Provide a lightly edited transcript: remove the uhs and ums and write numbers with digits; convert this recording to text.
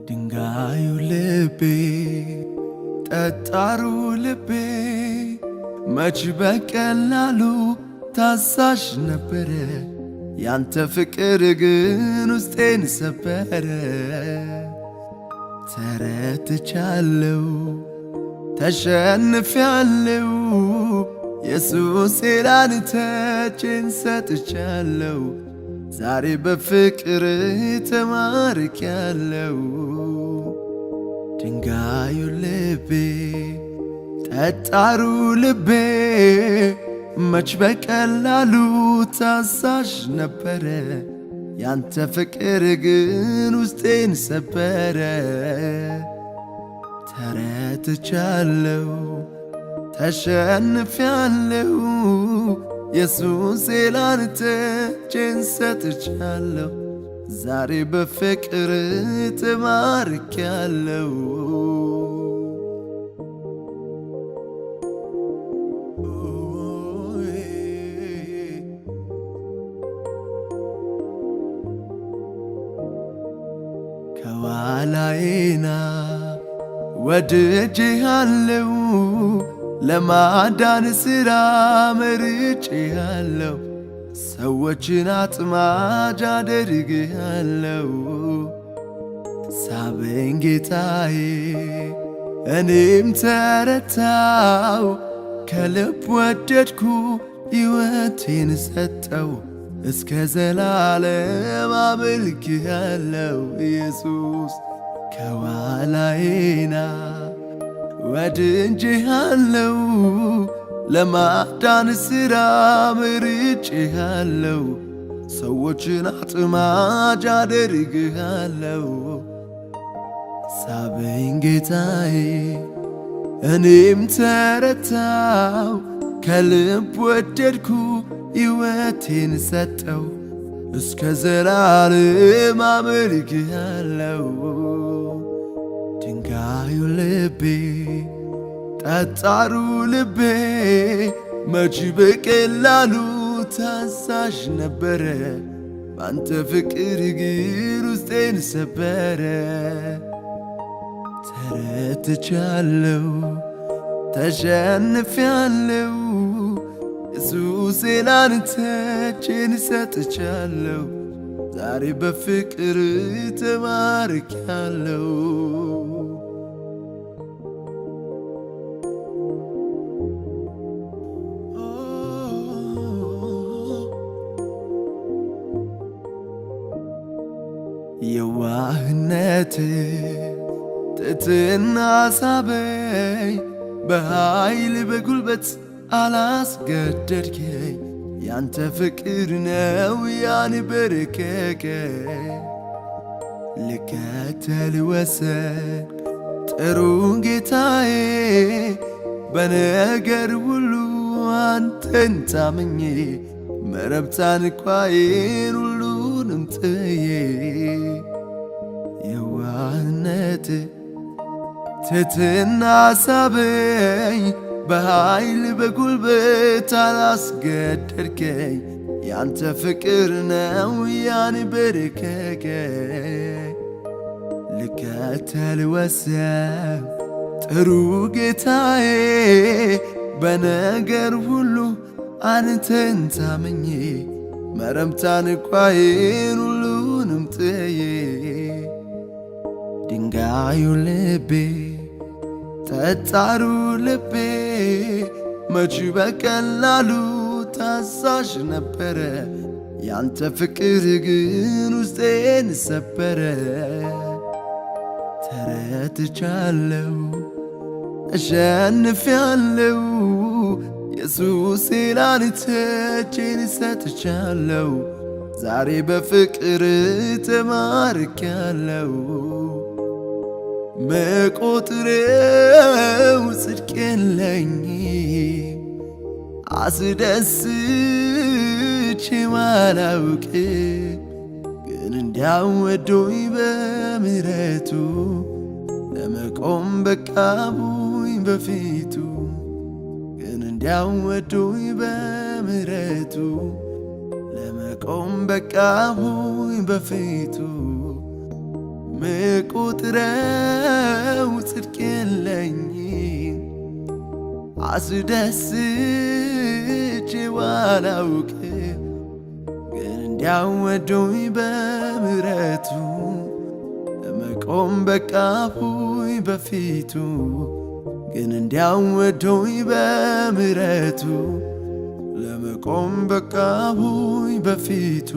ድንጋዩ ልቤ ጠጣሩ ልቤ መች በቀላሉ ታዛዥ ነበረ። ያንተ ፍቅር ግን ውስጤን ሰበረ። ተረትቻለው ተሸንፊያለው ኢየሱስ ላንተ እጄን ሰጥቻለው። ዛሬ በፍቅር ተማርኪያለው። ድንጋዩ ልቤ ጠጣሩ ልቤ መች በቀላሉ ታዛዥ ነበረ። ያንተ ፍቅር ግን ውስጤን ሰበረ። ተረትቻለው ተሸንፊያለው ኢየሱስ ላንተ እጄን ሰጥቻለው። ዛሬ በፍቅር ተማርኪያለው። ከኋላዬና ወድጄሃለው ለማዳን ሥራ መርጬሃለው። ሰዎችን አጥማጅ አደርግሃለው። ሳበኝ ጌታዬ እኔም ተረታው። ከልብ ወደድኩ ሕይወቴን ሰጠው። እስከ ዘላለም አመልክሃለው ኢየሱስ። ከኋላዬና ወድጄሃለው ለማዳን ሥራ መርጬሃለው። ሰዎችን አጥማጅ አደርግሃለው። ሳበኝ ጌታዬ እኔም ተረታው። ከልብ ወደድኩ ሕይወቴን ሰጠው። እስከ ዘላለም አመልክሃለው። ድንጋዩ ልቤ ጠጣሩ ልቤ መች በቀላሉ ታዛዥ ነበረ። ባንተ ፍቅር ግን ውስጤን ሰበረ። ተረትቻለው ተሸንፊያለው ኢየሱስ ላንተ እጄን ሰጥቻለው። ዛሬ በፍቅር ተማርኪያለው። የዋህነት ትሕትና ሳበኝ። በኃይል በጉልበት አላስገደድከኝ። ያንተ ፍቅር ነው ያንበረከከኝ። ልከተል ወሰን ጥሩ ጌታዬ። በነገር ሁሉ አንተን ታምኜ መረብ ታንኳዬን ሁሉንም ጥዬ። የዋህነት ትሕትና ሳበኝ። በኃይል በጉልበት አላስገደድከኝ። ያንተ ፍቅር ነው ያንበረከከኝ። ልከተል ወሰን ጥሩ ጌታዬ። በነገር ሁሉ አንተን ታምኜ መረብ ታንኳዬን ሁሉንም ጥዬ። ድንጋዩ ልቤ ጠጣሩ ልቤ መች በቀላሉ ታዛዥ ነበረ። ያንተ ፍቅር ግን ውስጤን ሰበረ። ተረትቻለው ተሸንፊያለው ኢየሱስ ላንተ እጄን ሰጥቻለው። ዛሬ በፍቅር ተማርኪያለው። መቆጥሬው ጽድቅ የለኝም አስደስቼው አላውቅም ግን እንዲያው ወዶኝ በምሕረቱ ለመቆም በቃሁኝ በፊቱ ግን እንዲያው ወዶኝ በምሕረቱ ለመቆም በቃሁኝ በፊቱ ምቆጥረው ጽድቅ የለኝም አስደስቼው አላውቅም ግን እንዲያው ወዶኝ በምሕረቱ ለመቆም በቃሁኝ በፊቱ ግን እንዲያው ወዶኝ በምሕረቱ ለመቆም በቃሁኝ በፊቱ